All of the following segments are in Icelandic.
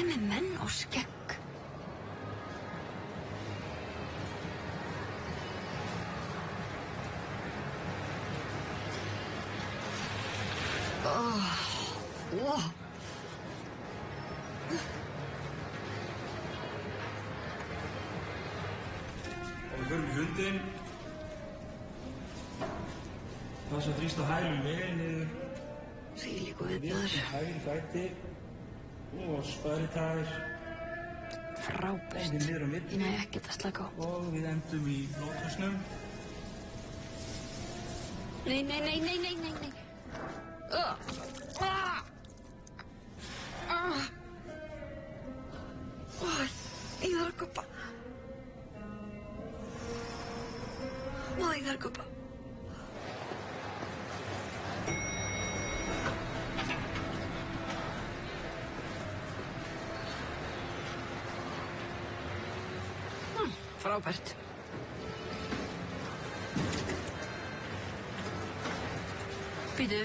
með menn og skegg? Og við förum í hundinn. Passa að þrýsta hælum vel niður. Þvílíku viðbjóður. Hægri fæti og spæri tær. Frábært. Niður á milli. Ég næ ekkert að slaka á. Og við endum í blóðhúsnum. Nei. Ég þarf að guppa. Ég þarf að guppa. Frábært. Býtu,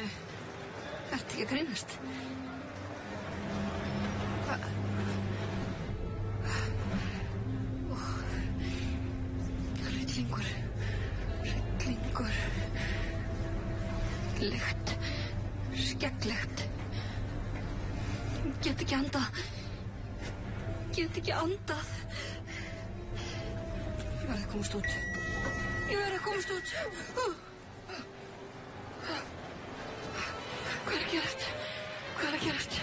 ertu ekki að grínast? Hvað? Hryllingur. Lykt. Skegglykt. Get ekki andað. Ég verð að komast út. Hvað er að gerast?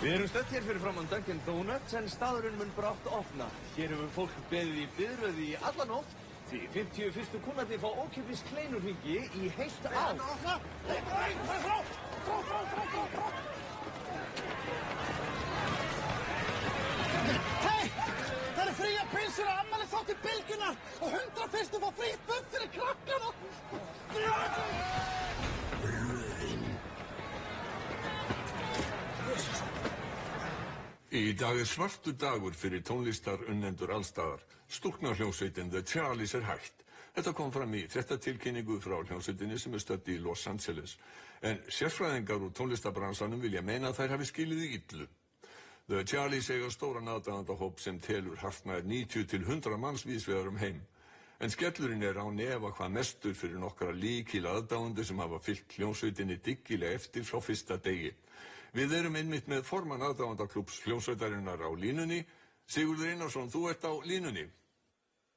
Við erum stödd hér fyrir framan Dunkin' Donuts en staðurinn mun brátt opna. Hér hefur fólk beðið í biðröð í alla nótt því 50 fyrstu kúnnarnir fá ókeypis kleinurhringi í heilt ár. Hei! Það eru fría pilsur og afmælishátíð Bylgjunnar og 100 fyrstu fá frítt buff fyrir krakkana! Í dag er svartur dagur fyrir tónlistarunnendur allstaðar. Stúlknahljómsveitin The Charlies er hætt. Þetta kom fram í fréttatilkynningu frá hljómsveitinni sem stödd í Los Angeles. En sérfræðingar úr tónlistabransanum vilja meina að þær hafi skilið í illu. The Charlies eiga stóran aðdáendahóp sem telur hartnær 90 til 100 manns víðsvegar heim. En skellurinn án efa hvað mestur fyrir nokkra líkila aðdáendur sem hafa fylgt hljómsveitinni dyggilega eftir frá fyrsta degi. Við erum einmitt með formann aðdáendaklúbbs hljómsveitarinnar á línunni. Sigurður Einarsson, þú ert á línunni.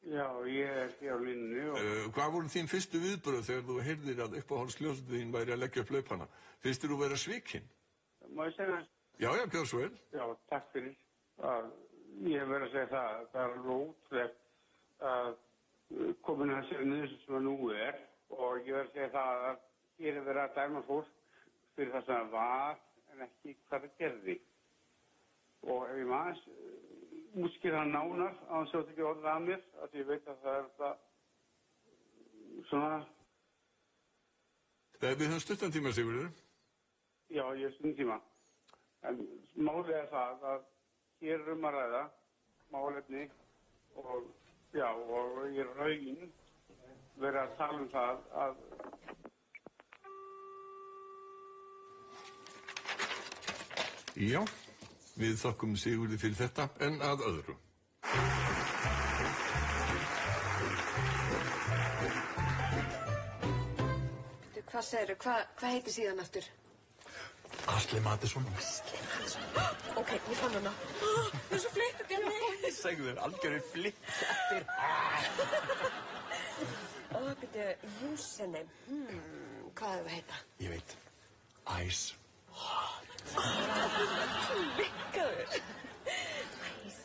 Já, ég hér á línunni. Hvað voru þín fyrstu viðbrögð þegar þú heyrðir að uppáhaldshljómsveitin væri að leggja upp laupana? Finnst þér þú vera svikinn? Má ég segja það? Já, gjörðu svo vel. Já, takk fyrir. Ég verð að segja það er ótrúlegt að komin að þessi niður sem nú og ég verð að segja það að hér verið að dæma fólk fyrir það sem var en ekki hvað það gerði. Og ef ég maður útskýra það nánar á þess að þetta ekki orðið að mér, að ég veit að það það svona... Við höfum stuttan tíma, Sigurður. Já, ég hef stuttan tíma. En málið það að hér að ræða málefni og ég raun verið að tala það að... Já, við þakkum Sigurði fyrir þetta en að öðru. Hvað segirðu? Hvað heitir síðan aftur? Asli Mattisson. Ok, ég fann hana. Það svo flitt að björni. Segðu þér, algjörðu flitt eftir. Byrju, username. Hvað hefur heita? Ég veit. Ice Hot. Klikkaður. Ice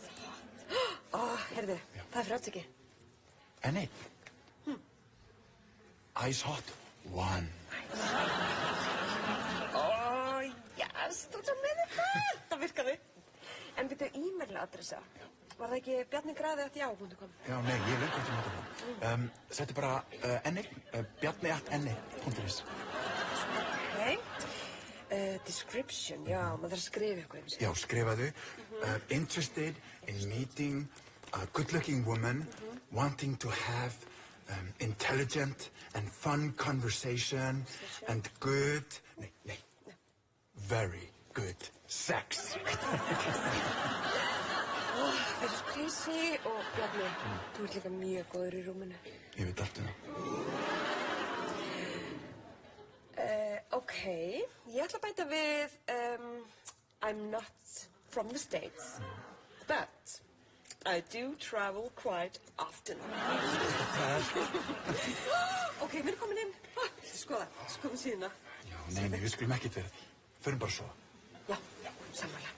Hot. Heyrðu, það fyrir aftöki. En einn. Ice Hot 1. Þú svo með þetta. Það virkaði. En byrju, e-mailadressa. Var það ekki bjarnigraði@yahoo.com? Já, nei, ég veit ekki þetta. Settu bara bjarni@enni.is. Ok. Description, já, maður þarf að skrifa eitthvað. Já, skrifaðu. Interested in meeting a good-looking woman wanting to have intelligent and fun conversation and good... Nei. Very good sex. Það er crazy og Bjarni, þú ert líka mjög góður í rúminu. Ég veit allt það. Ok, ég ætla að bæta við I'm not from the States, but I do travel quite often. Ok, við erum komin inn. Skoða, skoðum síðuna. Já, nei, við skulum ekkert vera því. Förum bara svo. Já, sammála.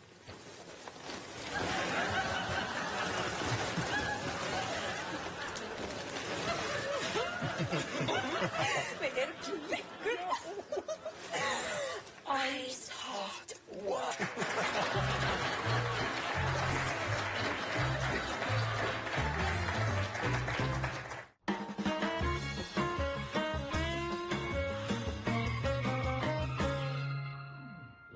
Við erum klikkur. Ice Hot 1.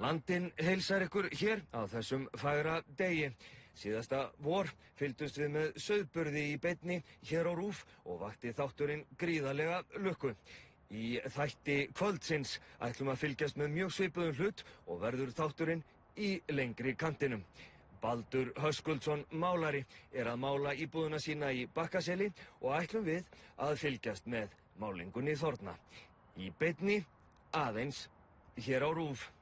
Landinn heilsar ykkur hér á þessum fagra degi. Síðasta vor fylgdumst við með sauðburði í beinni hér á RÚV og vakti þátturinn gríðarlega lukku. Í þætti kvöldsins ætlum að fylgjast með mjög svipuðum hlut og verður þátturinn í lengri kantinum. Baldur Höskuldsson málari er að mála íbúðuna sína í Bakkaseli og ætlum við að fylgjast með málingunni þorna. Í beinni aðeins hér á RÚV.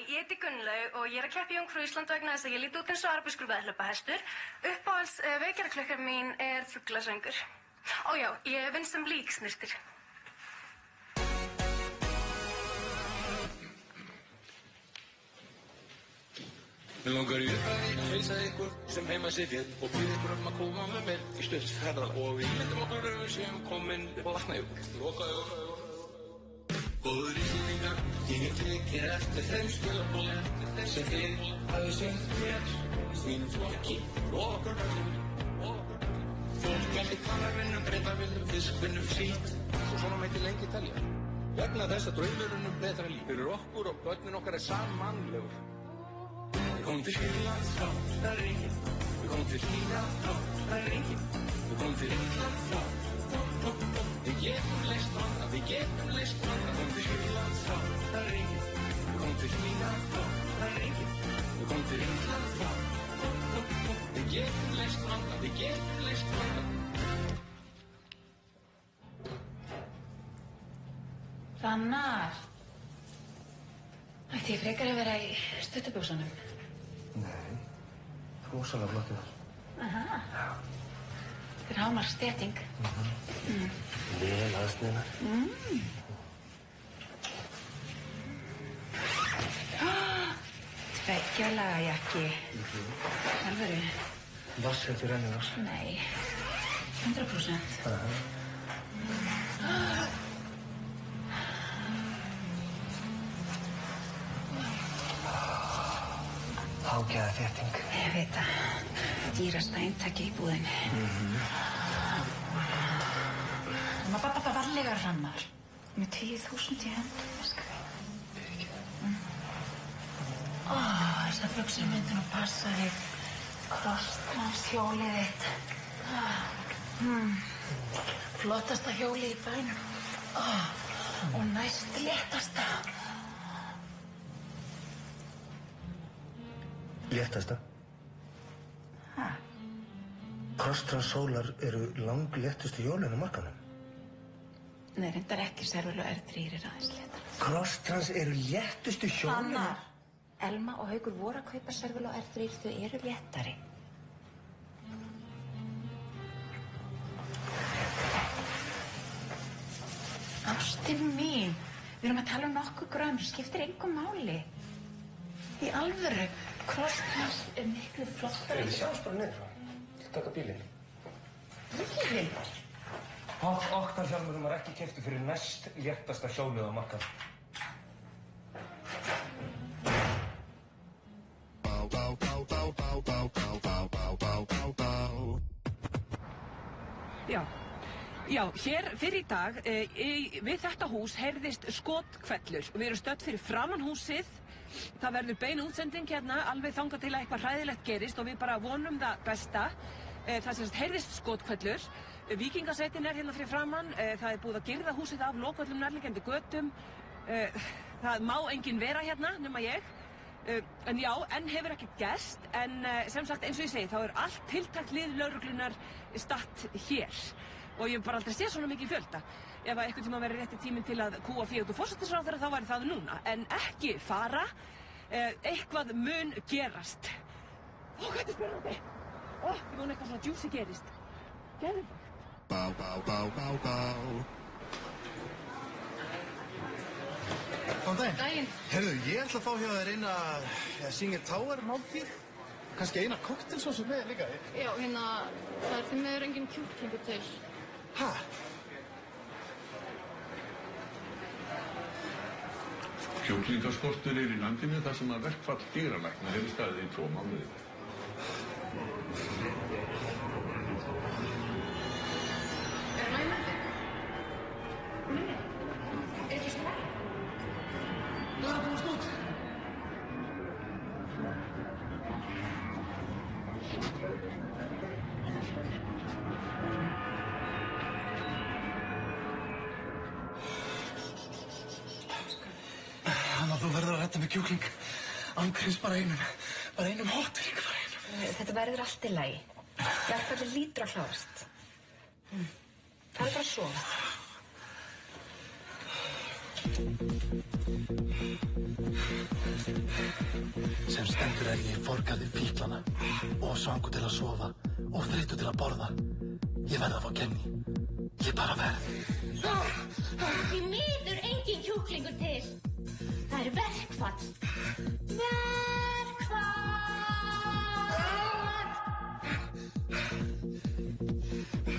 Ég heiti Gunnlaug og ég er að keppa í Ungfrú Ísland vegna þess að ég lít út eins og arabískur veðhlaupahestur. Uppáhalds vekjaraklukkan mín er fuglasöngur. Ó já, ég vinn sem líksnirtir. Mig langar í upphafi að heilsa ykkur sem heima sitjið og bíða ykkur að koma með mér í stutt ferðalag. Og við myndum okkur sem komin upp á Vatnajökul. Lokaðu. Góður Íslendingar, ég tekið eftir þeim skilaboðum sem þið hafið sýnt mér í mínum flokki og okkur öllum. Fólk allir kannarvinnum, breytavinnum, fiskvinnum, sítt og svona mætti lengi telja. Vegna þess að draumurinn betra líf fyrir okkur og börnin okkar samannlegur. Við komum til Sýrlands, það ríkir, Við komum til Ísland, það enginn. Við komum til Ísland, við getum leyst vanda, við getum leyst vanda. Við komum til Ísland, það enginn. Við komum til Ísland, það enginn. Við komum til Ísland, við getum leyst vanda, við getum leyst vanda. Hrannar. Ætti ég frekar að vera í stuttubuxunum? Nei, rosalega flottur. Aha. Þetta er hámark stetting. Vel aðsniðnar. Tveggjalaga jakki. Alvöru? Vatnsheldur rennivars? Nei, 100%. Ágæða þétting. Ég veit það. Dýrasta eintaki í búðinni. Bara varlega Hrannar. Með 10.000 í höndum, veist hvað. Þessar buxur myndu nú passa þig. Krosstrans-hjólið þitt. Flottasta hjólið í bænum. Og næst léttasta. Léttasta? Ha? Crosstrans sólar eru langléttustu hjólin á markanum. Nei, reyndar ekki, Serval og R3 aðeins léttar. Crosstrans eru léttustu hjólin? Hrannar, Elma og Haukur voru að kaupa Serval og R3, þau eru léttari. Ástin mín, við erum að tala um nokkuð grömm, skiptir engum máli. Í alvöru, Crosstrans er miklu flottari. Við sjáumst bara niður frá. Til taka bílinn. Bílinn? Oktanhjálmurinn var ekki keyptur fyrir næst léttasta hjólið á markanum. Já, hér fyrir í dag, við þetta hús heyrðist skothvellur. Við erum stödd fyrir framan húsið. Það verður bein útsending hérna, alveg þangað til að eitthvað hræðilegt gerist og við bara vonum það besta. Það sem heyrðist skothvellur. Víkingasveitin er hérna fyrir framan. Það er búið að girða húsið af lokvöllum nærliggjandi götum. Það má enginn vera hérna, nema ég. En já, enn hefur ekkert gerst. En sem sagt, eins og ég segi, þá er allt tiltækt lið lögreglunar statt hér. Og ég hef bara aldrei séð svona mikið fjölda. Ef að einhvern tíma verið rétti tíminn til að kúa fyrir út úr forsætisráðherra, þá væri það núna. En ekki fara. Eitthvað mun gerast. Hvað er spennandi? Ég vona eitthvað svona juicy gerist. Geðveikt. Góðan daginn. Daginn. Heyrðu, ég ætla að fá hjá þér eina Singer Tower máltíð. Kannski eina koktelsósu með líka. Já, það er því meður engin kjúklingur til. Ha? Kjúklingaskortur er í landinu þar sem að verkfall dýralækna hefur staðið í 2 mánuði. Er hann í meðferð? Nei. Er ekki svona? Það er að komast út. Þú verður að redda með kjúkling. Ángríns bara einum hotdrykk, bara einum. Þetta verður allt í lagi. Verkfallið lítur að klárast. Það er bara að sofa. Sem stendur er ég forgaði fíklana og svangur til að sofa og þreyttur til að borða. Ég verð að fá kenni. Ég bara verð. Því miður engin kjúklingur til. Það er verkfall.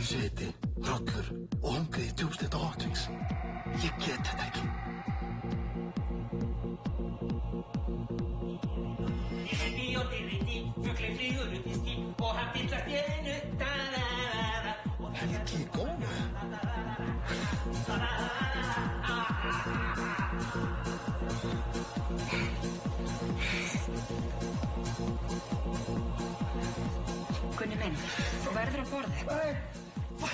Sviti, hrollur og hungrið í djúpsteikta Hot Wings. Ég get þetta ekki. Ég sé bíóti riti, fuglinn flýgur upp í skip og hann billast í einu. Helgi góður. verður að borða eitthvað.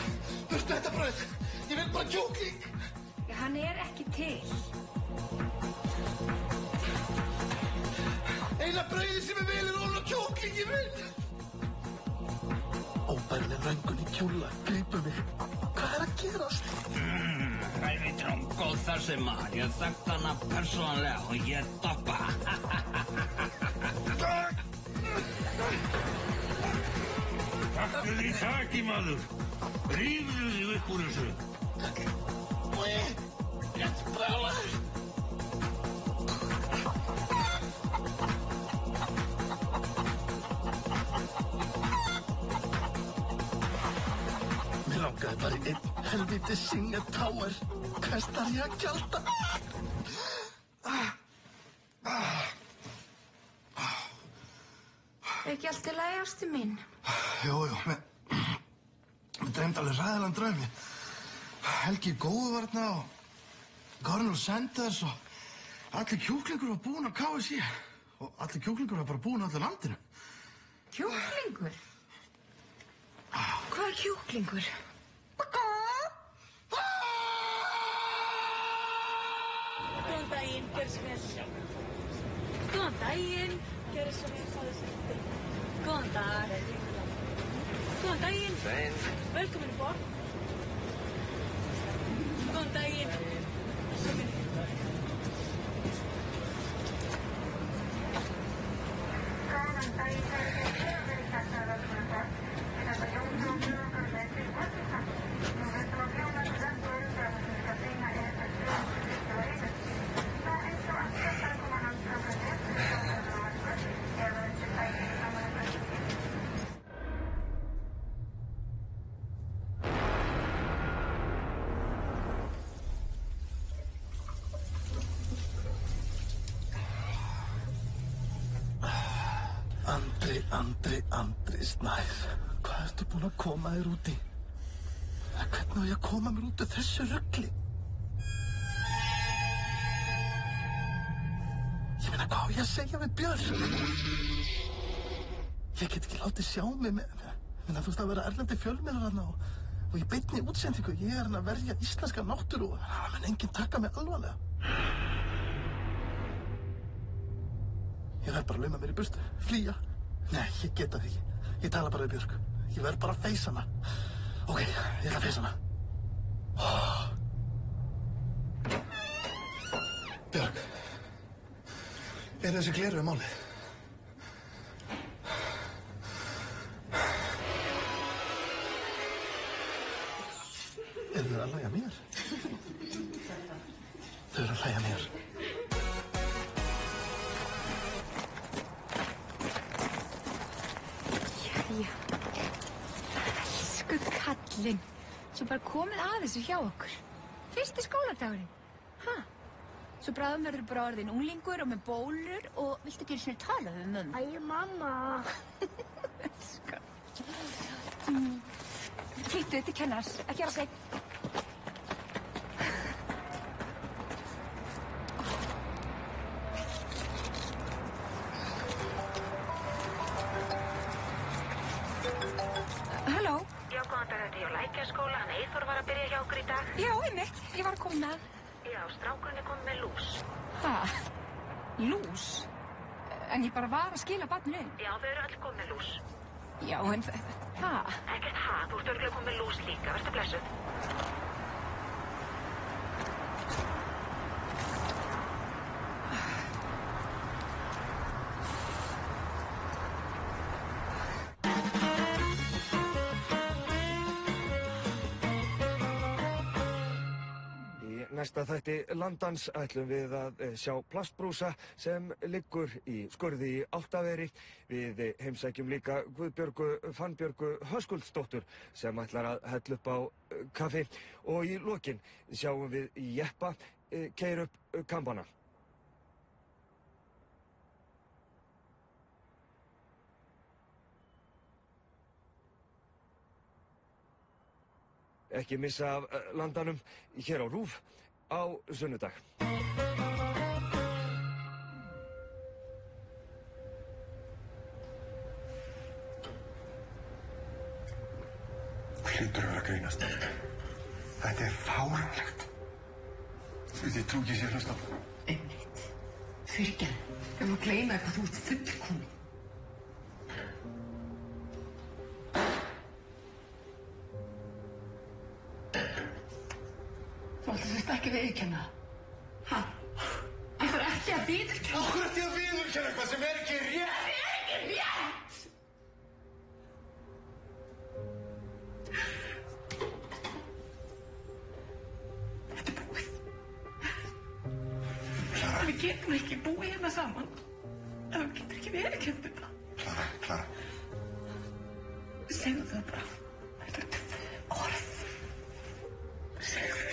Burtu þetta brauð! Ég vil bara kjúkling! Hann ekki til. Eina brauðið sem ég vil ofan á kjúklingin minn! Óbærileg löngun í kjúla grípur mig. Hvað að gerast? Hæfitrón, góð þessi maður. Ég þekkt hana persónulega og ég doppa. Taktu því taki, maður. Rífðu þig upp úr þessu. Rétt brjálaður. Mér langaði bara í einn helviti Singer Tower. Hvers þarf ég að gjalda? Ekki allt í lagi, ástu mín? Jú, mér dreymdi alveg ræðilegan draumi. Helgi Góðvarna og Colonel Sanders og allir kjúklingur var búinn á KFC. Og allir kjúklingur var bara búinn á öllu landinu. Kjúklingur? Hvað kjúklingur? Góðan daginn, gjörðu svo vel. Góðan daginn, gjörðu svo vel, fáðu sér. Góðan dag. Góðan daginn. Sæn. Velkomin í borð. Góðan daginn. Góðan Andri Snær, hvað ertu búinn að koma þér út í? Hvernig á ég að koma mér út úr þessu rugli? Ég meina, hvað á ég að segja við Björn? Ég get ekki látið sjá mig með... Þú veist að vera erlendi fjölmiðlar þarna og í beinni útsendingu. Ég hann að verja íslenska náttúru og það mun enginn taka mig alvarlega. Ég verð bara að lauma mér í burtu, flýja. Nei, ég get það ekki. Ég tala bara við Björk. Ég verð bara að feysa hana. Ok, ég ætla að feysa hana. Björk, þessi gleraugu málið? Þau að hlæja mér? Þau að hlæja mér. Elsku kallinn. Svo bara komið að þessu hjá okkur. Fyrsti skóladagurinn. Ha? Svo bráðum verður bara orðin unglingur og með bólur og viltu ekki einu sinni tala við mömmu? Æ, mamma. Sko. Flýttu, þetta er kennars. Ekki vera seinn. Halló? Já, góðan dag, þetta er hjá Lækjarskóla. Hann Eyþór var að byrja hjá okkur í dag. Já, einmitt. Ég var að koma með. Já, strákurinn er komið með lús. Ha? Lús? En ég bara var að skila barninu inn. Já, þau eru allir komið með lús. Já, en... Ha? Ekkert ha, þú ert örugglega komið með lús líka. Vertu blessuð. Næsta þætti Landans ætlum við að sjá plastbrúsa sem liggur í skurði í Álftaveri. Við heimsækjum líka Fannbjörgu Höskuldsdóttur sem ætlar að hella upp á kaffi og í lokin sjáum við jeppa keyra upp kambana. Ekki missa af Landanum hér á RÚV á sunnudag. hlýtur að vera að grínast. Þetta fáránlegt. Þið trú ekki sér hlusta á. Einmitt. Fyrirgeðu. Við má gleyma eitthvað, þú ert fullkomin. Þú ætlast ekki að viðurkenna það. Ha? Ætlar ekki að viðurkenna? Af hverju ætti ég að viðurkenna eitthvað sem er ekki rétt? Það er ekki rétt! Þetta er búið. Við getum ekki búið hérna saman. Ef við getum ekki viðurkennt þetta. Klara. Segðu það bara. Þetta er orð. Segðu það.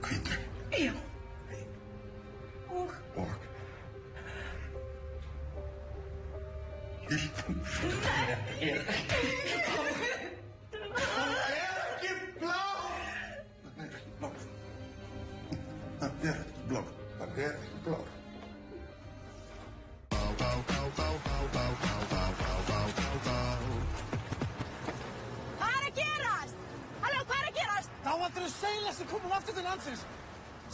Hvítur. Já. Og? Illt. Það er ekki blá! Nei, blá. Það er ekki blá. Það er ekki blá. Hvað er að gerast? Halló, hvað er að gerast? Þá vantar Seiles sem komum aftur til landsins.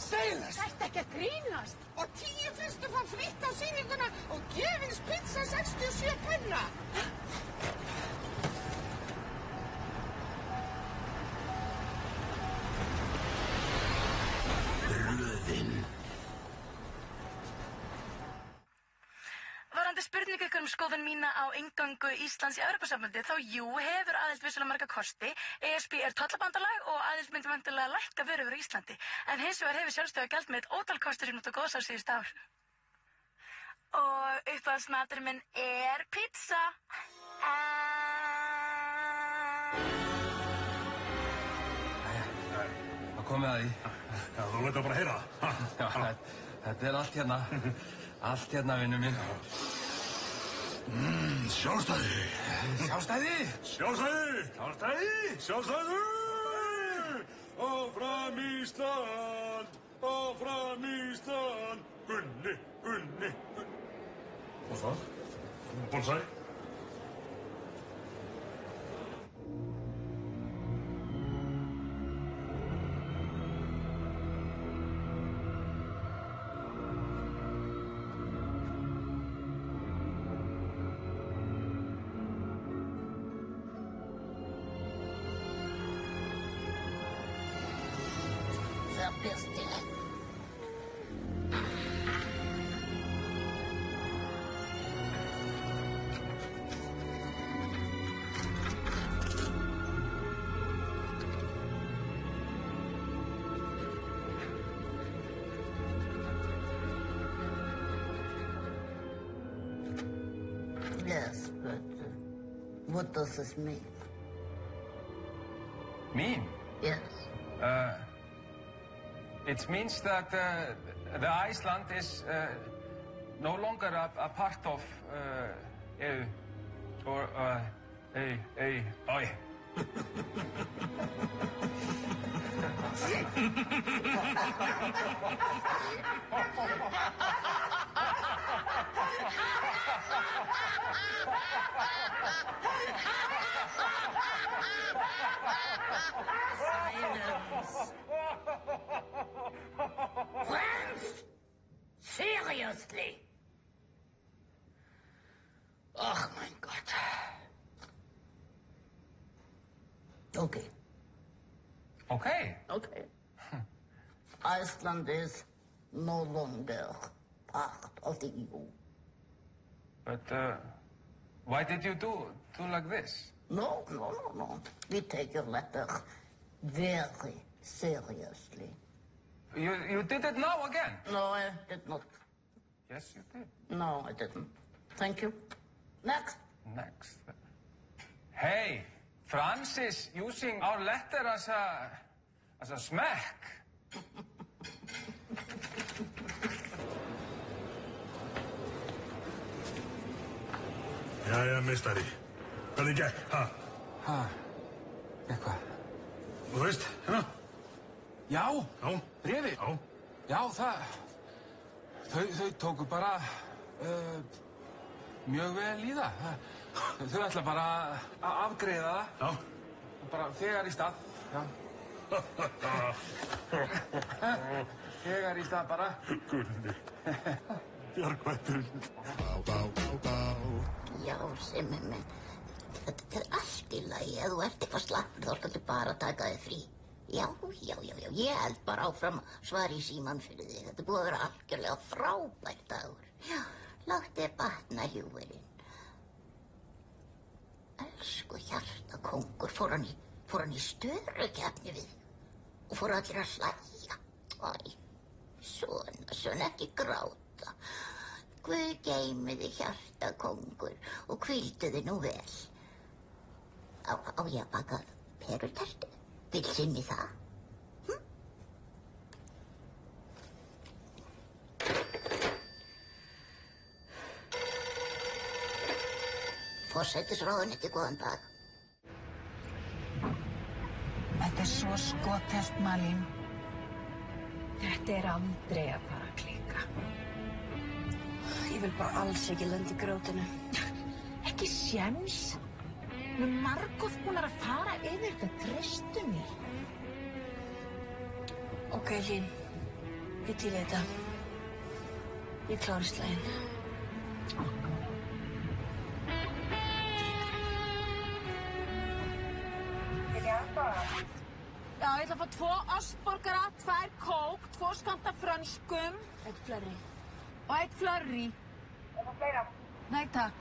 Seiles! Þetta ekki að grínast. Og 10 fyrstu fá fritt á sýninguna og gefins pizza 67 penna. Röðin. Varðandi spurningu ykkur skoðun mína á inngöngu Íslands í Evrópusambandið, þá jú, hefur aðild vissulega marga kosti. ESB er tollabandalag og aðild myndi væntanlega lækka vörur á Íslandi. En hins vegar hefur sjálfstæða gjaldmiðill ótal kostir sem nota góðs á síðustu ár. Og uppáhaldsmaturinn minn er pizza. Það komið að því. Já, þú veit bara að heyra það. Já, þetta er allt hérna. Allt hérna, vinnu minn. Sjálfstæði. Sjálfstæði? Sjálfstæði. Sjálfstæði? Sjálfstæði. Áfram Ísland. Áfram Ísland. Gunni. Og svo? Bonsai. Yes, but what does this mean? Mean? Yes. It means that the Iceland is no longer a part of EU or oi. Silence. France? Seriously? Oh my God. Okay. Okay. Okay. Iceland is no longer part of the EU. But why did you do like this? No. We take your letter very seriously. You did it now again? No, I did not. Yes, you did. No, I didn't. Thank you. Next. Hey, France is using our letter as a smack. Jæja, meistari. Hvernig gekk, ha? Gekk hvað? Þú veist, hérna? Já, bréfið. Já, þau tóku bara mjög vel í það. Þau ætla bara að afgreiða það. Já. Bara þegar í stað, já. Þegar í stað bara. Gunni. Bjargvætturinn. Já, Simmi minn. Þetta allt í lagi. Ef þú ert eitthvað slappur þá skaltu bara taka þig frí. Já. Ég held bara áfram að svara í símann fyrir þig. Þetta búið að vera algjörlega frábær dagur. Já, láttu þér batna ljúfurinn. Elsku hjartakóngur, fór hann í störukeppni við og fór allir að hlæja. Æ, svona ekki gráta. Guð geymi þig hjartakóngur og hvíldu þig nú vel. Á ég að baka perutertu? Vill Simmi það? Forsætisráðuneyti, góðan dag. Þetta svo skothelt, Malín. Þetta aldrei að fara að klika. Ég vil bara alls ekki lenda í grjótinu. Ekki séns. Við erum margoft búnar að fara yfir þetta, treystu mér. Ok, Hlín. Ég til þetta. Ég klári slaginn. Já, ég ætla að fá 2 ostborgara, 2 kók, 2 skammta frönskum. 1 flurry. Og 1 flurry. Er það fleira? Nei, takk.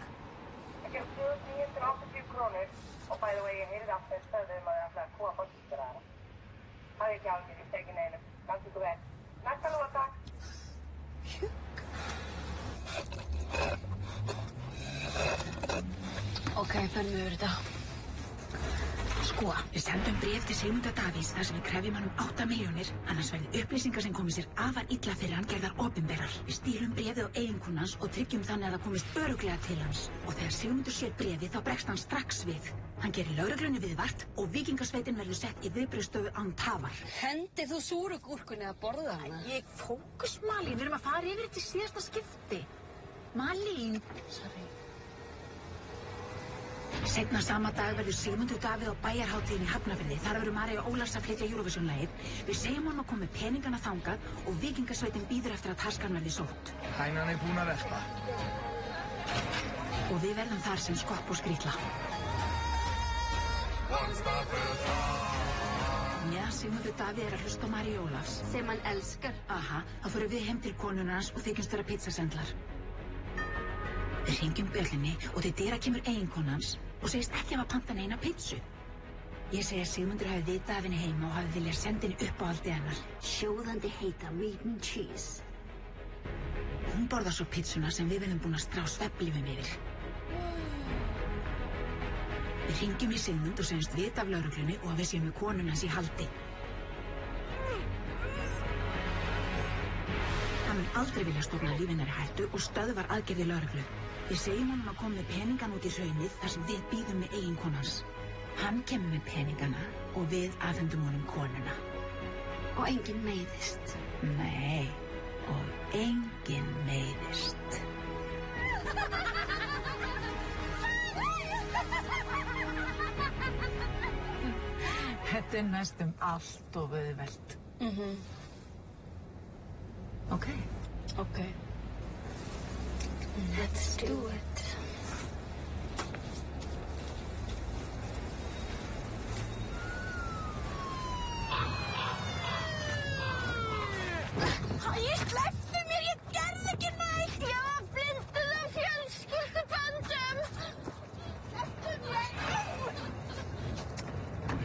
Það gerur 2.980 krónur og by the way, ég heyrði aftur stöðum að það ætlaði að kúa bóttistur aðra. Það er ekki alveg, ég teki neinu. Gangi ykkur vel. Næsta lúa, takk. Ok, förum við yfir þetta. Sko, við sendum bréf til Sigmundar Davíðs þar sem við krefjum hann 8 milljónir, annars verði upplýsingar sem komið sér afar illa fyrir hann gerðar opinberar. Við stílum bréfið á eiginkonu hans og tryggjum þannig að það komist örugglega til hans. Og þegar Sigmundur sér bréfið þá bregst hann strax við. Hann gerir lögreglunni viðvart og víkingasveitin verður sett í viðbragðsstöðu án tafar. Hendi þú súrugúrkunni að borða hana? Ég fókus, Malín. Við erum að fara yfir þetta í síðasta skipti. Malín. Sorry. Seinna sama dag verður Sigmundur Davíð á bæjarhátíðinni í Hafnarfirði. Þar verður María Ólafs að flytja Eurovision-lagið. Við segjum honum að koma með peningana þangað og víkingasveitin bíður eftir að taskan verði sótt. Hænan er búin að verpa. Og við verðum þar sem skopp og skrýtla. Meðan Sigmundur Davíð er að hlusta á Maríu Ólafs, sem hann elskar, þá förum við heim til konunnar hans og þykjumst vera pizzasendlar. Við hringjum bjöllinni og til dyra kemur eiginkona hans og segist ekki hafa pantað neina pizzu. Ég segi að Sigmundur hafi vitað af henni heima og hafi viljað senda henni uppáhaldið hennar. Sjóðandi heita meat and cheese. Hún borðar svo pizzuna sem við verðum búin að strá svefnlyfum yfir. Við hringjum í Sigmund og segjumst vita af lögreglunni og að við séum með konun hans í haldi. Hann mun aldrei vilja stofna lífinari hættu og stöðvar aðgerði lögreglu. Við segjum honum að koma með peningan út í hraunið þar sem við bíðum með eiginkonans. Hann kemur með peningana og við afhendum honum konuna. Og enginn meiðist. Nei, og enginn meiðist. Þetta er næstum allt og auðvelt. Okay. Okay. Let's do it. Ég sleppti mér, ég gerði ekki neitt. Ég var blinduð af fjölskylduböndum. Slepptu mér.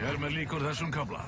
Hér með lýkur þessum kafla.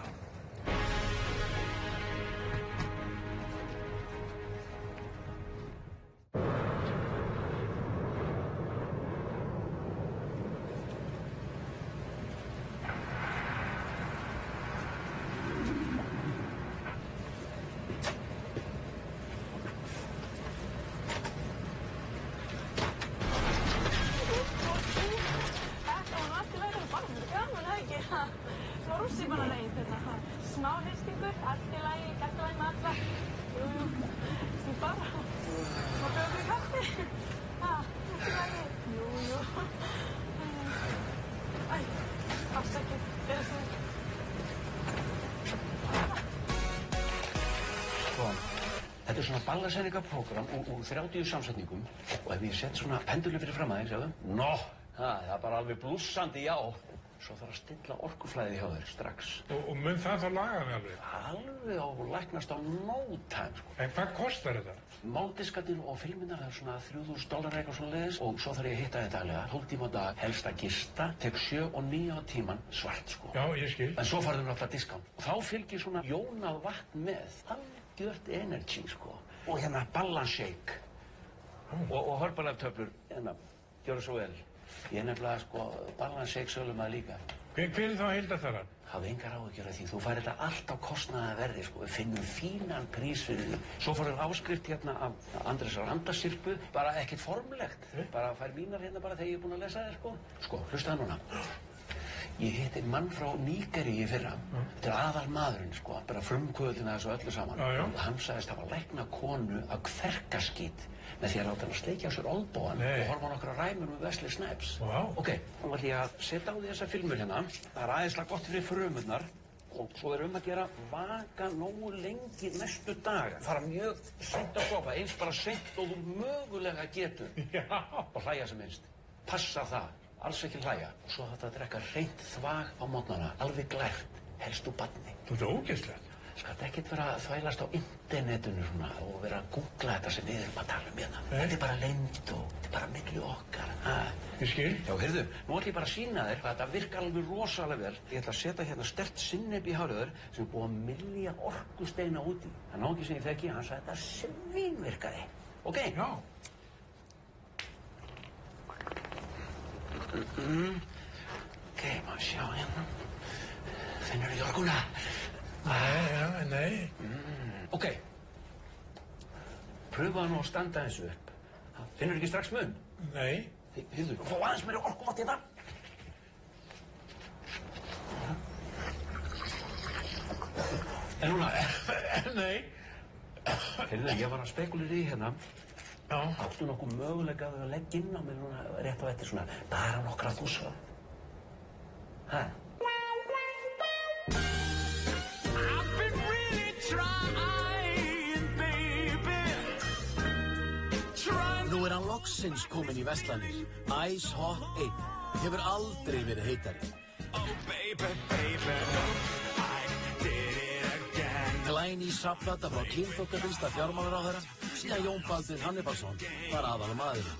svona ballasendingaprógram úr 30 samsetningum og ef ég set svona pendulum fyrir fram aðeins, sjáðu. Nó, það er bara alveg blússandi, já. Svo þarf að stilla orkuflæði hjá þér strax. Og mun það þá laga mig alveg? Alveg á læknast á no time, sko. En hvað kostar þetta? Máldiskarnir og filminnar, það er svona $3.000 eitthvað svona leiðis og svo þarf ég að hitta þig daglega, 12 tíma á dag, helst að gista, tek 7 og 9 á tíman, svart, sko. Já, ég skil. En svo farðu náttúrulega discount. Og þá fylgir svona jónað vatn með, algjört energy, sko. Og hérna balance-shake og Herbalife-töflur, hérna, gjörðu svo vel. Ég nefnilega, sko, balance-shake sölum að líka. Hver er þá heildartalan? Hafðu engar áhyggjur af því, þú fær þetta allt á kostnaðarverði, sko. Við finnum fínan prís fyrir því. Svo fórum áskrift hérna af Andrés Randasirpu, bara ekkert formlegt. Bara fær mínar hérna bara þegar ég er búinn að lesa þér, sko. Sko, hlustaðu núna. Ég hitti mann frá Nígeríu í fyrra. Þetta er aðal maðurinn, sko, bara frumkvöðlina þessu öllu saman. Og hann sagðist hafa læknað konu af kverkaskít með því að láta hann að sleikja á sér olnbogann og horfa á nokkra ræmur með Wesley Snipes. Ok, þá ætla ég að setja á því þessa filmur hérna. Það er aðeinslega gott fyrir frumurnar og svo er að gera vaka nógu lengi næstu daga. Fara mjög seint að sofa, eins bara seint og þú mögulega getur. Og hlæja sem minnst. Passa það. Alls ekki hlæja. Og svo þetta að drekka hreint þvag á morgnana, alveg glært, helst úr barni. Þú ert ógeðslegt. Skalt ekkert vera að þvælast á internetinu svona og vera að googla þetta sem við erum að tala um hérna. Þetta er bara leynd og þetta er bara milli okkar. Ég skil. Já, heyrðu, nú ætla ég bara að sýna þér hvað þetta virkar alveg rosalega vel. Ég ætla að setja hérna sterkt sinnep í hárið þér sem er búið að mylja orkusteina út í. Það náði sem ég þekki, hann sagði þetta svínvirkaði. Ok? Já. Ok, maður sjá hérna. Finnur þú orkuna? Nei. Ok. Pröfaðu nú að standa þessu upp. Finnur ekki strax mun? Nei. Heyrðu, fá aðeins meiri orkuvatn hérna. En núna? Nei. Heyrðu, ég var að spekulera í hérna. Já. Áttu nokkuð mögulega að leggja inn á mig núna rétt á eftir svona bara nokkra þúsund. Hæ? Nú er hann loksins kominn í verslanir. Ice Hot 1 hefur aldrei verið heitari. Glæný safnplata frá kynþokkafylsta fjármálaráðherra, síðan Jón Baldur Hannibalsson var aðal maðurinn.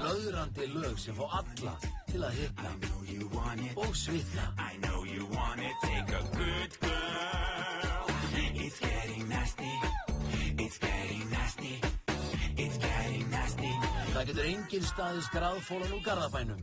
Löðrandi lög sem fá alla til að hitna og svitna. Það getur enginn staðið skráðfólan úr Garðabænum.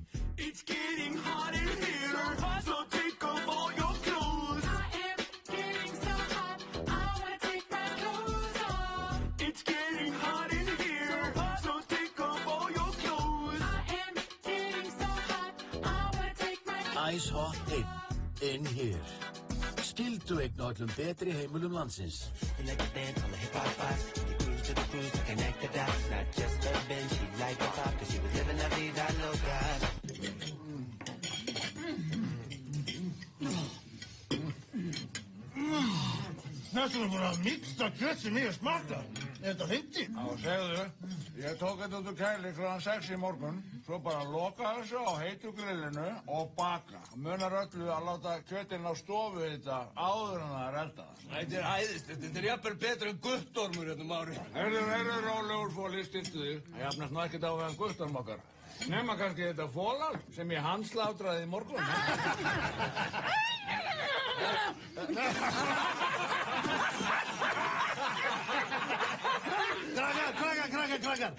Ice Hot 1 in here. Skildueign á öllum betri heimilum landsins. Þetta er bara mýksta kjöt sem ég hef smakað. Er þetta hindi? Já, segðu. Ég tók þetta út úr kæli kl. 6 í morgun. Svo bara loka þessu á heitu grillinu og baka. Munar öllu að láta kjötinn á stofu þetta áður en það er eldað. Þetta er æðislegt. Þetta er jafnvel betra en guttormur hérna Mári. Heyrðu, rólegur fóli, stiltu þig. Það jafnast ná ekkert á við hann guttorm okkar. Nema kannski þetta fólal sem ég handslátraði í morgun. Krakkar.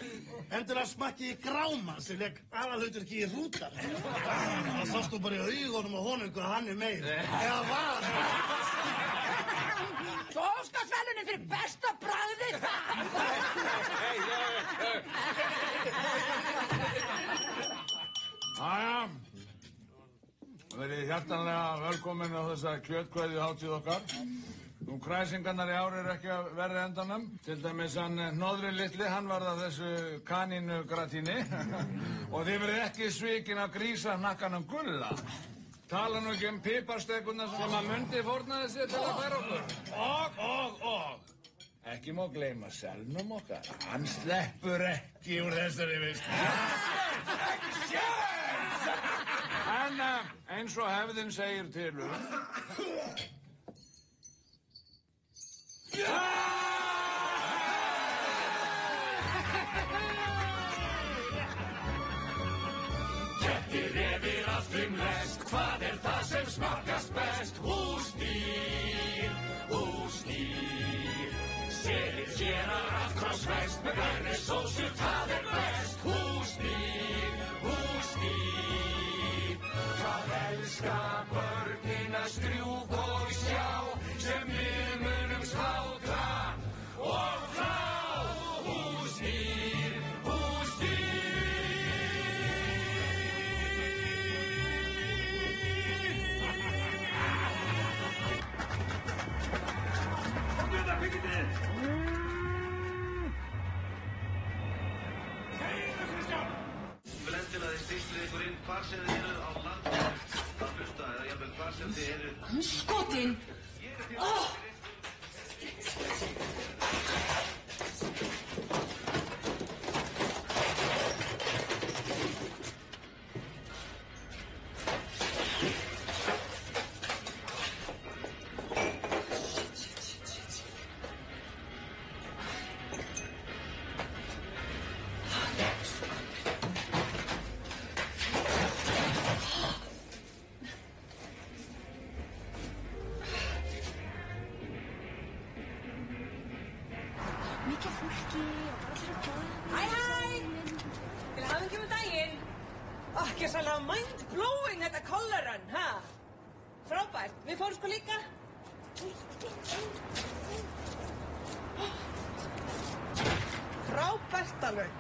Endilega smakkið í Gráma sem legg aðalhlutverki í Hrútar. Það sást þú bara í augunum á honum hvað hann er meir. Eða var. Svo Óskarsverðlaunin fyrir besta bragðið það! Jæja. Verið hjartanlega velkomin á þessa kjötkveðjuhátíð okkar. Kræsingarnar í ár eru ekki að verri endanum. Til dæmis hann Hnoðri litli, hann varð af þessu kanínugratíni. Og þið verið ekki svikin af grísahnakkanum Gulla. Tala nú ekki piparstekurnar sem að Mundi fórnaði sér til að færa okkur. Og. Ekki má gleyma selnum okkar. Hann sleppur ekki úr þessari veislu. Ekki séns! En eins og hefðin segir til Kettir yfir allt lest, hvað það sem smakkast best? Húsdýr, selir hérar allt krossvest, með grænni sósu, það best. Húsdýr, hvað elska börnin að strjúk og sjá, sem við munum slátra og frá. Húsdýr, Komdu þetta, pikkitið! Segðu, Kristján! Vil endilega þið stýslið ykkur inn hvar sem þið eruð á landinu að hlusta eða jafnvel hvar sem þið eruð. Skotin! Mikið fólki og allir að góða. Hæ! Til hamingju með daginn. Ekki svolítið mind-blowing þetta color run, ha? Frábært. Við fórum sko líka. Frábært alveg.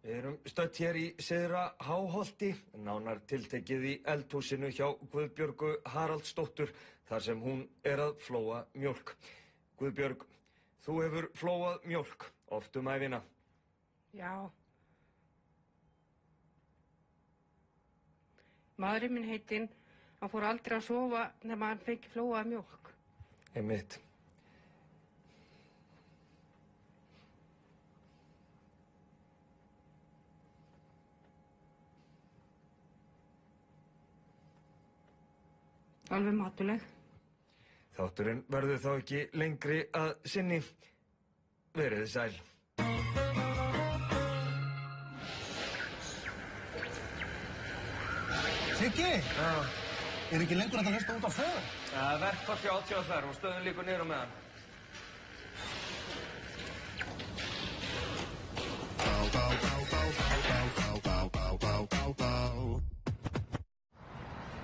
Við erum stödd hér í Syðra Háholti, nánar tiltekið í eldhúsinu hjá Guðbjörgu Haraldsdóttur, þar sem hún er að flóa mjólk. Guðbjörg, þú hefur flóað mjólk oft ævina. Já. Maðurinn minn heitinn, hann fór aldrei að sofa nema hann fengi flóað mjólk. Einmitt. Alveg matuleg. Þátturinn verður þá ekki lengri að sinni. Verið þið sæl. Siggi! Já. Er ekki lengur að hlusta út á föður? Verkfall hjá ÁTVR og stöðun líkur niður á meðan.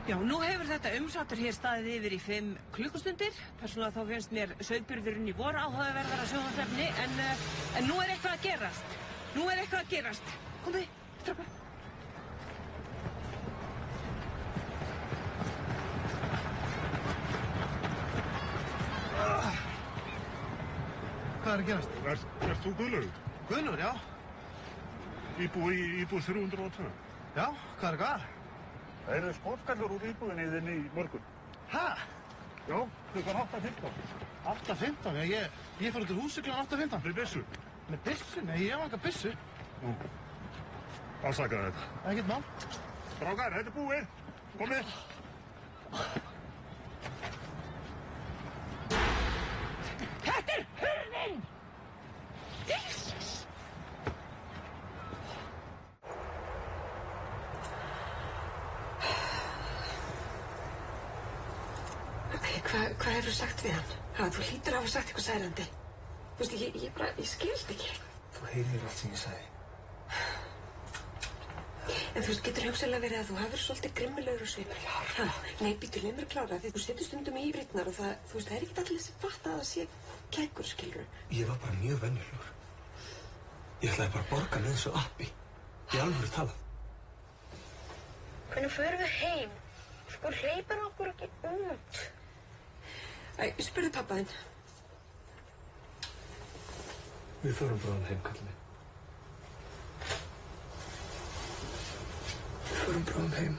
Já, nú hefur þetta umsátur hér staðið yfir í 5 klukkustundir. Persónulega þá finnst mér sauðburðurinn í vor áhugaverðara sjónvarpsefni, en nú er eitthvað að gerast. Komdu, strákar. Hvað er að gerast? Ert þú Guðlaugur? Guðlaugur, já. Íbúð 302. Já, hvað er hvað? Það eru skotskallur úr íbúðinni þinni í morgun. Hæ? Já, klukkan 8:15. 8:15? Ég fór út úr húsi klukkan 8:15. Með byssu? Með byssu? Nei, ég hef enga byssu. Nú, afsakaðu þetta. Ekkert mál. Strákar, þetta er búið. Komið. Þetta er hurðin! Jesus! Hvað hefur þú sagt við hann? Þú hlýtur að hafa sagt eitthvað særandi. Þú veist, ég skilst ekki. Þú heyrir allt sem ég sagði. En þú veist, getur hugsanlega verið að þú hafur svolítið grimmilegur á svipur. Já. Nei, býtu, leið mér klára því þú setur stundum í brýtnar og það, þú veist, það ekkert allir sem fatta að það sé kekkur, skilurðu. Ég var bara mjög venjulegur. Ég ætlaði bara að borga með þessu appi. Í alvöru talað. Hvernig förum við heim? Sko, hleypar okkur ekki út. Spurðu pappa þinn. Við förum bráðum heim, kallið mig. Við förum bráðum heim.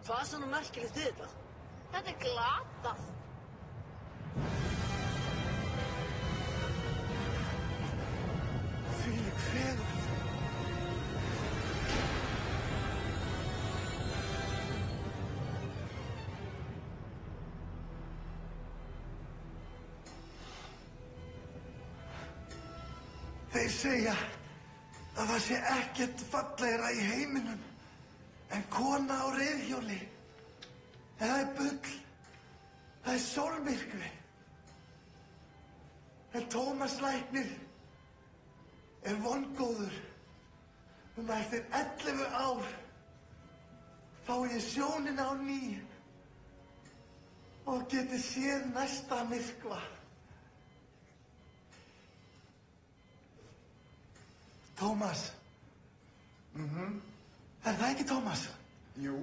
Hvað er svona merkilegt við þetta? Þetta glatað. Þvílík fegurð. Þeir segja að það sé ekkert fallegra í heiminum en kona á reiðhjóli. En það er bull. Það er sólmyrkvi. En Tómas læknir er vongóður að eftir 11 ár fái ég sjónina á ný og geti séð næsta myrkva. Tómas. Er það ekki Tómas? Jú.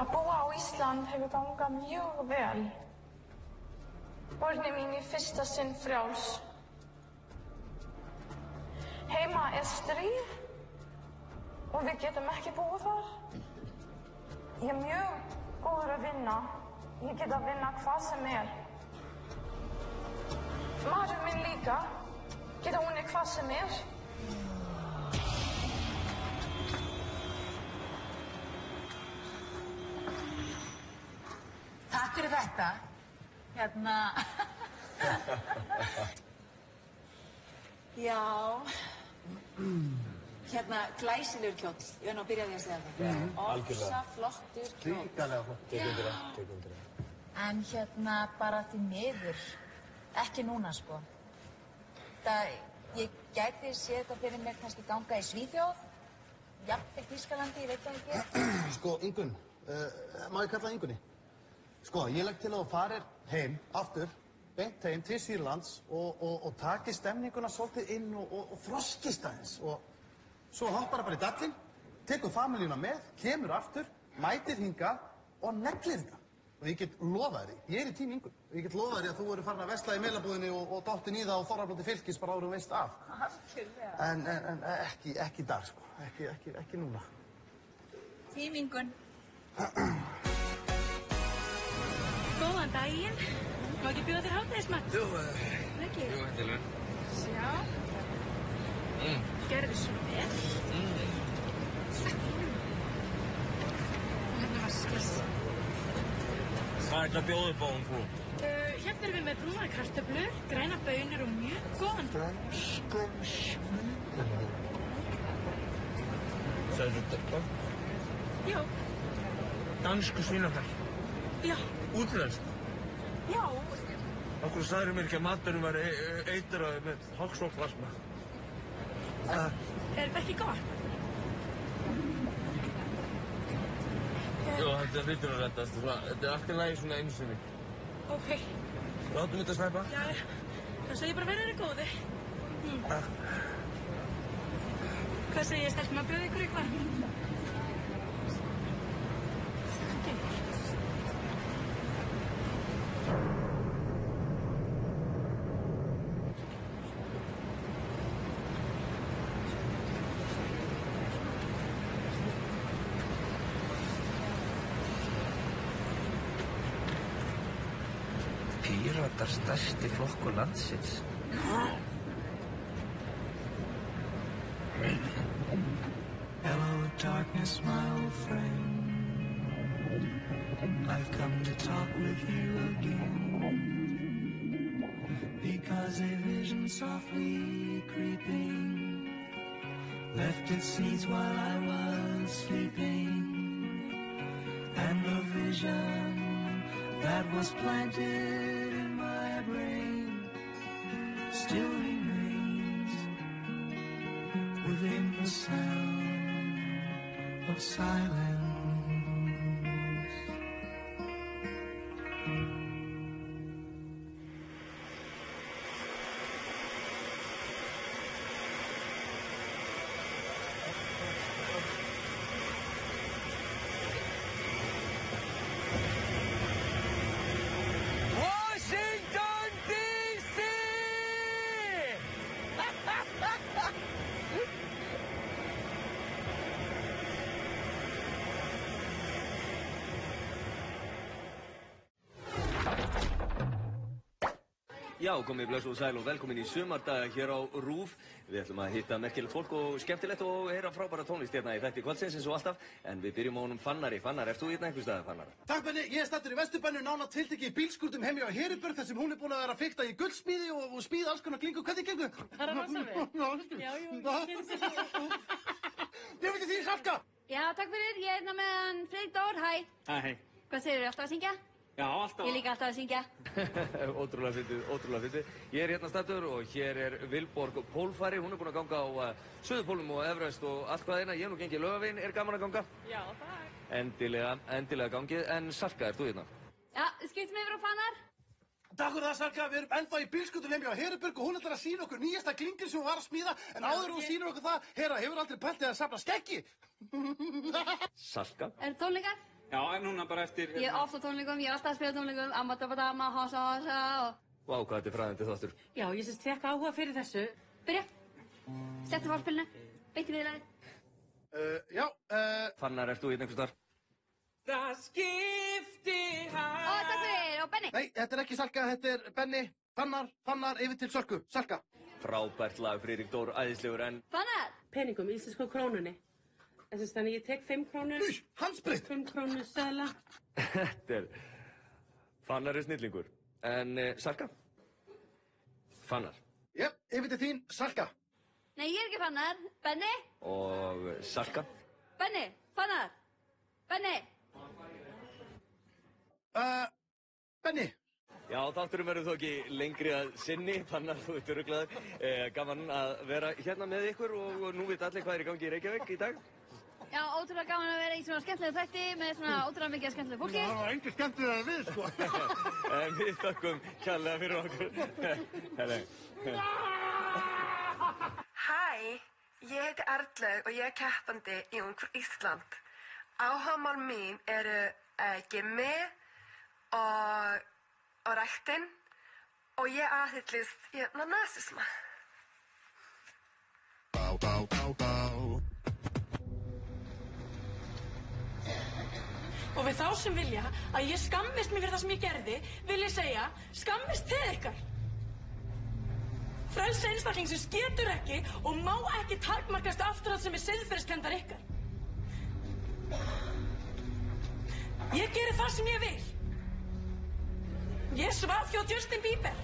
Að búa á Ísland hefur gangað mjög vel. Börnin mín í fyrsta sinn frjáls. Heima er stríð og við getum ekki búið þar. Ég er mjög góður að vinna. Ég get að vinna hvað sem er. Maður minn líka. Geta unnið hvað sem er. Takk fyrir þetta. Já. Glæsilegur kjóll. Ég verð nú að byrja því að segja það. Ofsa flottur kjóll. Ríkalega flott. Tek undir það. En bara því miður. Ekki núna, sko. Ég gæti séð þetta fyrir mér kannski ganga í Svíþjóð. Jafnvel Þýskalandi, ég veit það ekki. Sko, Ingunn. Má ég kalla Ingunni? Sko, ég legg til að þú farir heim, aftur, beint heim til Sýrlands og taki stemninguna svolítið inn og þroskist aðeins. Og svo hoppar bara í dallinn, tekur familíuna með, kemur aftur, mætir hingað og neglir þetta. Og ég get lofað þér, ég er í tím Ingunn, ég get lofað þér að þú verður farin að versla í meilabúðinni og dottin í það og Þorrablóti Fylkis bara áður veist af. Algjörlega. En ekki í dag, sko, ekki núna. Tím Ingunn. Góðan daginn. Má ekki bjóða þér hádegismat? Jú, Ekki? jú, endilega. Sjá. Gerðu svo vel. Hérna var skils. Hvað er þetta að bjóða upp á hún, frú? Hérna erum við með brúnar kartöflur, græna baunir og mjög góðan. Danskan smjúðan. Sagði þetta? Já. Dansku svínafell. Já. Útlenskt. Já. Okkur sagður mér ekki að maturinn var eitraður með hálksókplasma. Er þetta ekki gott? Jó, þetta hlýtur að reddast. Þetta allt í lagi svona einu sinni. Ok. Látum þetta snæpa. Jæja. Þá segir ég bara verið góði. Hvað segir ég, stelpum að bjóða ykkur eitthvað? Píratar stærsti flokkur landsins. Hello, darkness, my old friend. I've come to talk with you again. Because a vision softly creeping left its seeds while I was sleeping. And the vision that was planted in my brain still remains within the sound of silence. Washington, D.C. Já, komið bless og sæl og velkomin í sumardaga hér á RÚV. Við ætlum að hitta merkilegt fólk og skemmtilegt og heyra frábæra tónlist hérna í þætti kvöldsins eins og alltaf. En við byrjum á honum Fannari. Fannar, ert þú hérna einhvers staðar, Fannar? Takk Benni, ég er stattur í Vesturbænum, nánar tiltekið í bílskúrtum heimi á Heribörð þar sem hún er búin að vera að fikta í guldsmíði og smíða alls konar klingu. Hvernig gengur? Það er að rosa við. Já, jú, Ég veit því, Salka! Já, takk fyrir. Ég er hérna með hann Freyr Dór, hæ. Hæ. Hvað segirðu, alltaf að syngja? Já, alltaf. Ég líka alltaf að syngja. Ótrúlega fyndið, ótrúlega fyndið. Ég er hérna stattur og hér er Vilborg Pólfari. Hún er búin að ganga á Suðurpólnum og Everest og allt hvað eina. Ég hef nú gengið Laugaveginn. Er gaman að ganga? Já, takk. Endilega gangið. En Salka, ert þú hérna? Já, skiptum yfir á Fannar. Takk fyrir það, Salka. Við erum ennþá í bílskúrtum heimi á Heribörð og hún ætlar að sýna okkur nýjasta klingin sem hún var að smíða. En áður hún sýnir okkur það, Hera, hefur aldrei pæltið að safna skeggi? Salka? Er tónleikar? Já, en núna bara eftir... Ég er oft á tónleikum, ég er alltaf að spila tónleikum. Amadabadama, hossa hossa og... Vá, hvað þetta er fræðandi þáttur. Já, ég sést fekk áhuga fyrir þessu. Byrja. Slettu fórspilinu. Beinti viðlagið. Fannar, ert þú hérna einhvers staðar? Það skipti hann... Ó, takk fyrir, og Benni. Nei, þetta er ekki Salka, þetta er Benni. Fannar, yfir til Sölku. Salka. Frábært lag, Friðrik Dór, æðislegur en... Fannar! Peningum, íslensku krónunni. Þannig ég tek 5 krónur. Handsprit! 5 krónur seðla. Þetta er... Fannar er snillingur. En Salka? Fannar. Jep, yfir til þín, Salka. Nei, ég er ekki Fannar. Benni? Og Salka? Benni, Fannar. Benni. Benni. Já, þátturum verður þó ekki lengri að sinni, Fannar, þú ert öruglaður. Gaman að vera hérna með ykkur og nú veit allir hvað er í gangi í Reykjavík í dag. Já, ótrúlega gaman að vera í svona skemmtilegu þætti með svona ótrúlega mikið skemmtilegu fólki. Það var engi skemmtilega en við, sko. En við þakkum kærlega fyrir okkur. Hæ, ég heiti Erlaug og ég er keppandi í Ungfrú Ísland. Áhugamál mín eru gimmi og ræktinn og ég aðhyllist nasisma. Og við þá sem vilja að ég skammist mig fyrir það sem ég gerði, vil ég segja, skammist þið ykkar. Frelsi einstaklingsins getur ekki og má ekki takmarkast afturhald sem er siðferðiskendar ykkar. Ég geri það sem ég vil. Ég svaf hjá Justin Bieber.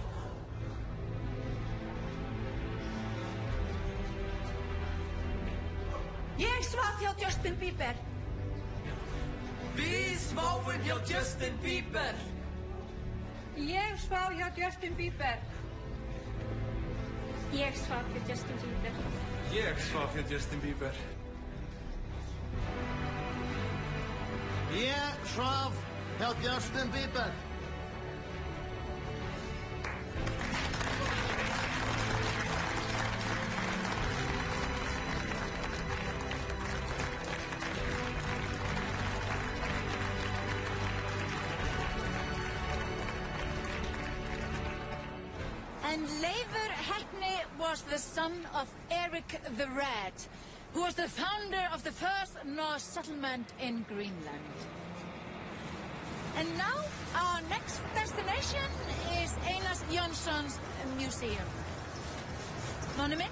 Ég svaf hjá Justin Bieber. Við sváfum hjá Justin Bieber. Ég svaf hjá Justin Bieber. Ég svaf hjá Justin Bieber. Ég svaf hjá Justin Bieber. Ég svaf hjá Justin Bieber. And Leifur Helpni was the son of Eric the Red, who was the founder of the first Norse settlement in Greenland. And now our next destination is Einars Jónsson's museum. Nonni minn?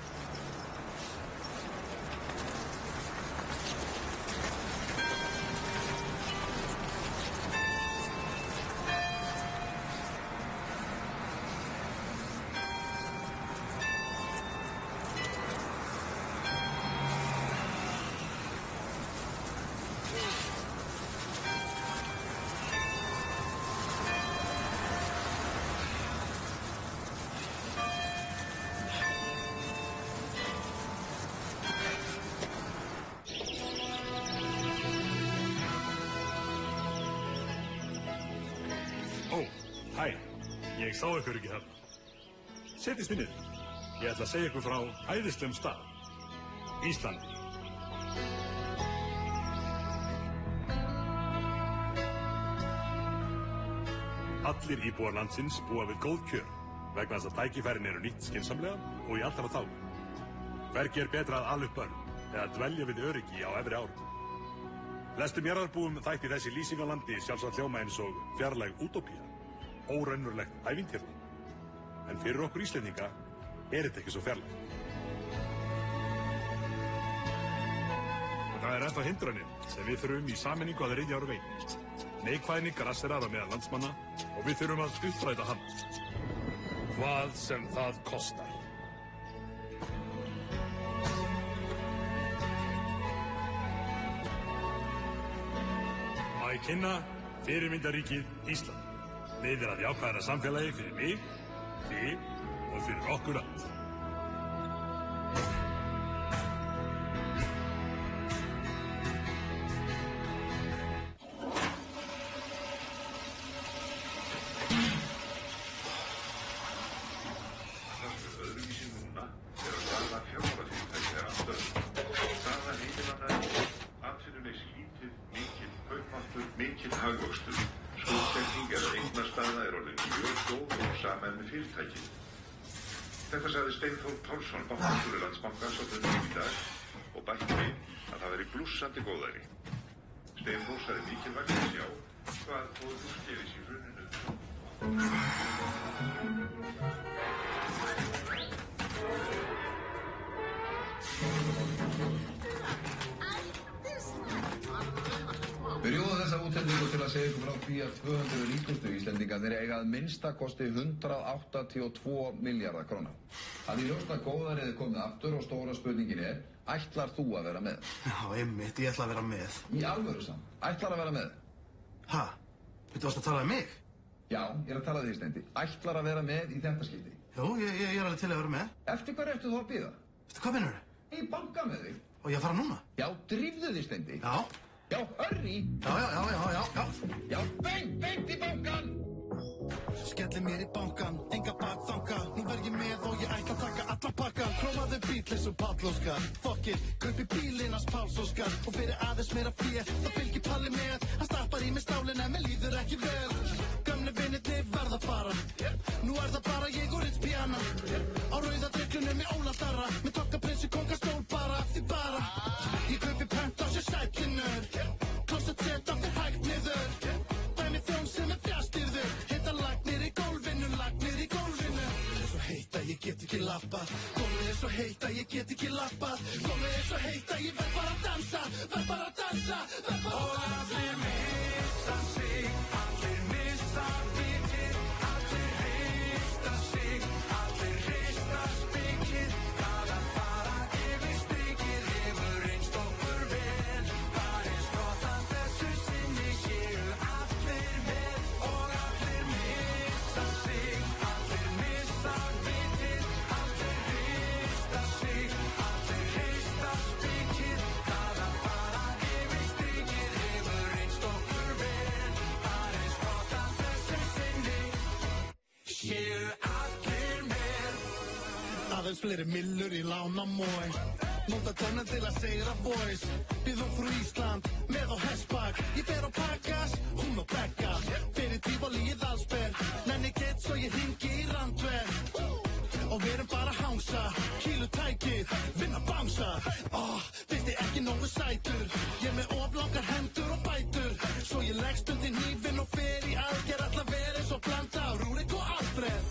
Hæ, ég sá ykkur ekki þarna. Setjist þið niður. Ég ætla að segja ykkur frá æðislegum stað. Íslandi. Allir íbúar landsins búa við góð kjör vegna þess að tækifærin eru nýtt skynsamlega og í allra þágu. Hvergi betra að ala upp börn eða dvelja við öryggi á efri árum. Flestum jarðarbúum þætti þessi lýsing á landi sjálfsagt hljóma eins og fjarlæg útópía. Óraunverulegt ævintýrland. En fyrir okkur Íslendinga þetta ekki svo fjarlægt. Og það ennþá hindranir sem við þurfum í sameiningu að ryðja úr veginn. Neikvæðni grasserar á meðal landsmanna og við þurfum að uppræta hann. Hvað sem það kostar. Má ég kynna fyrirmyndaríkið Ísland. Leiðir að jákvæðara samfélagi fyrir mig, þig og fyrir okkur allt. Öðruvísi núna er að staða fjármálafyrirtækja er allt önnur. Staða heimilanna er atvinnuleysi lítið, mikil kaupmáttur, mikil hagvöxtur. Skuldsetning eða eignastaða er orðin mjög góð og saman með fyrirtæki. Þetta sagði Steinþór Pálsson, bankastjóri Landsbankans á fundinum í dag og bætti við að það veri blússandi góðæri. Steinþór sagði mikilvægt að sjá hvað fóður gerist í hruninu. Byrjóðu þessa útsendingu til að segja ykkur frá því að 200 ríkustu Íslendingarnir eiga að minnsta kosti 182 milljarða króna. Það er ljóst að góðærið er komið aftur og stóra spurningin er, ætlar þú að vera með? Já, einmitt, ég ætla að vera með. Í alvöru saman, ætlar að vera með? Ha? Þú varst að tala um mig? Já, ég er að tala þig, Steindi. Ætlar að vera með í þetta skipti? Jú, ég er alveg til að vera með. Eftir hvað ertu þú að bíða? Eftir hvað meinarðu? Í banka með þig. Og ég að fara núna? Já, drífðu þig, Steindi. Já. Já, hörri! Já, beint í bankan! Skelli mér í bankan, enga bakþanga. Nú verð ég með og ég ætla að taka alla pakkan. Klófaðu bílis og Páll Óskar. Fokkið, kaupi bílinn hans Páls Óskar. Og fyrir aðeins meira fé, þá fylgir Palli með. Hann stappar í mig stálinn en mér líður ekki vel. Gömlu vinirnir verða að fara. Nú er það bara ég og Ritz Piana. Á rauða dryglunum í Óladarra. Með tokkaprinsi kongastól bara af því bara. Ég kaupi pent á sér sækinur. Klósett set á þér hægt niður. Dæmi þjón sem fjastýrður. Heita lagnir í gólfinu, lagnir í gólfinu. Svo heitt að ég get ekki lappað. Komið er svo heitt að ég get ekki lappað. Komið er svo heitt að ég verð bara að dansa. Verð bara að dansa, verð bara að dansa. Og allir missa sig, allir missa vikið. Allir hrista sig, allir hrista spikið. Það að fara yfir strikið hefur reynst okkur vel. Það er skott að þessu sinni séu allir með. Og allir missa sig, allir missa vitið. Allir hrista sig, allir hrista spikið. Það að fara yfir strikið hefur reynst okkur aðeins fleiri millur í lánamói. Nota tönnan til að segra boys. Býðum frú Ísland með á hestbak. Ég fer á Pagas, hún á Begga. Fyrir Tífóli í Þalsberg. Nenni get svo ég hringi í Randver. Og við erum bara að hangsa. Kílu tækið, vinna bánsa. Finnst þið ekki nógu sætur. Ég með oflangar hendur og fætur. Svo ég leggst undir hnífinn og fer í aðgerð. Alla verið svo blanda af Rúrik og Alfred.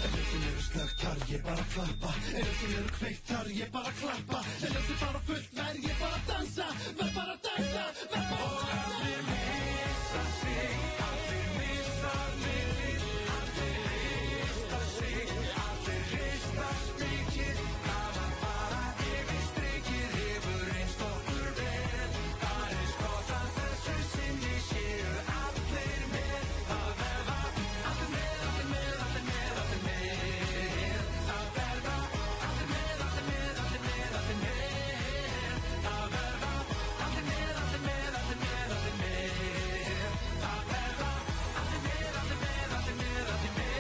En ljósin eru slögt þar, ég bara klappa. En ljósin eru kveikt þar, ég bara klappa. En ljósin bara fullt verð, ég bara dansa. Verð bara dansa, verð bara dansa. Og allir missa sig, allir missa mikið. Allir rista sig, allir rista mikið. Það var bara yfir strikið, hefur reynst okkur vel. Það gott að þessu sinni séu allir með. Það verða allir með, allir með, allir með, allir með. Það verða allir með, allir með, allir með, allir með. Það verða allir með, allir með, allir með, allir með. Það verða allir með, allir með, allir með, allir með.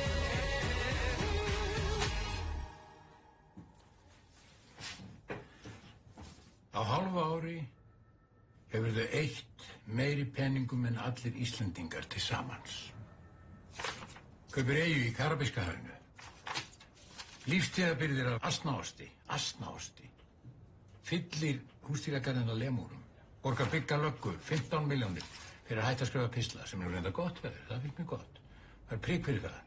Á hálfu ári hefur þau eytt meiri peningum en allir Íslendingar til samans. Kaupir eyju í Karabíska hafinu. Lífstíðabirgðir af asnaosti. Fyllir húsdýragarðinn á lemúrum. Borgar bygga löggu 15 milljónir fyrir að hætta að skrifa pistla sem er reynda gott verður. Það finnst mér gott. Það er prik fyrir það.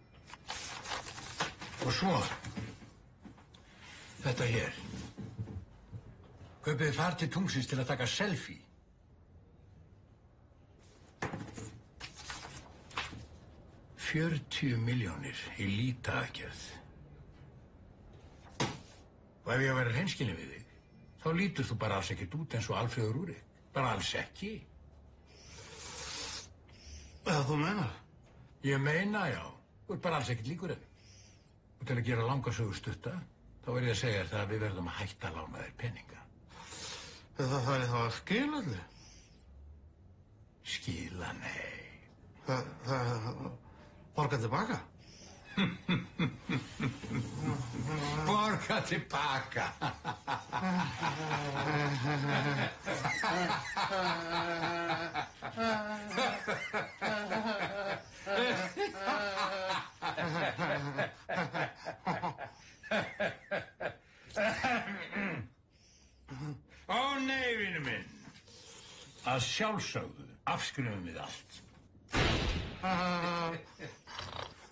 Og svo, þetta hér. Kaupið far til tungsins til að taka selfie. $40 milljónir í lítaaðgerð. Og ef ég að vera hreinskilinn við þig, þá lítur þú bara alls ekkert út eins og Alfreður Rúrik. Bara alls ekki. Eða þú meinar? Ég meina, já. Þú ert bara alls ekkert líkur henni. Og til að gera langa sögu stutta, þá verð ég að segja þér það að við verðum að hætta að lána þér peninga. Það er þá að skila allir? Skila, nei. Það borga tilbaka? Borga tilbaka. Ó nei, vinur minn. Að sjálfsögðu afskrifum við allt.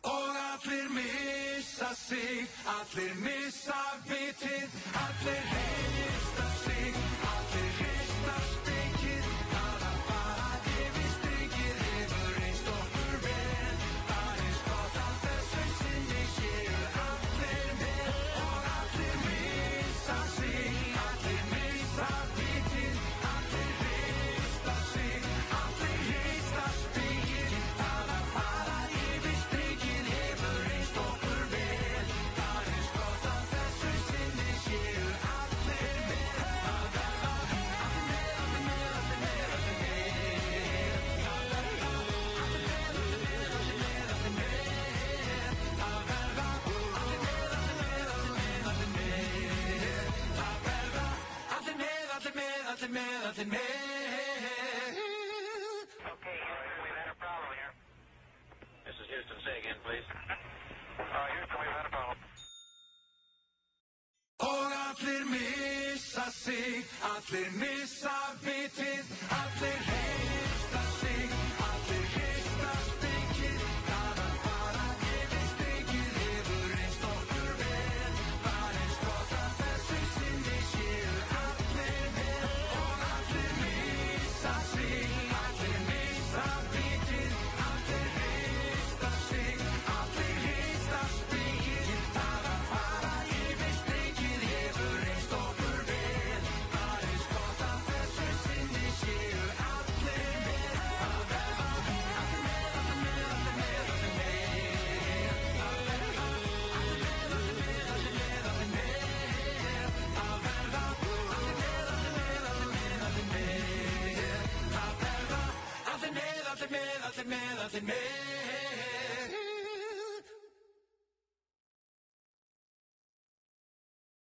Og allir missa sig, allir missa vitið, allir rista sig, allir rista spikið. Það að fara yfir strikið hefur reynst okkur vel. Það gott að þessu sinni séu allir með. Og allir missa sig, allir missa vitið, allir rista sig, allir rista spikið. Það að fara yfir strikið hefur reynst okkur vel. Það gott að þessu sinni séu allir með. Það verða allir með, allir með, allir með, allir með. Það verða allir með, allir með, allir með, allir með. Það verða allir með, allir með, allir með, allir með. Það verða allir með, allir með, allir með, allir með. Okay, Houston, we've had a problem here. This is Houston. Say again, please. Houston, we've had a problem. Og allir missa sig, allir missa vitið, allir rista sig, allir rista spikið. Það að fara yfir strikið hefur reynst okkur vel. Það gott að þessu sinni séu allir með. Og allir missa sig, allir missa vitið, allir rista sig, allir rista spikið. Það að fara yfir strikið hefur reynst okkur vel. Það gott að þessu sinni séu allir með. Það verða allir með, allir með, allir með, allir með. Það verða allir með, allir með, allir með, allir með. Það verða allir með, allir með, allir með, allir með. Það verða allir með, allir með, allir með, allir með.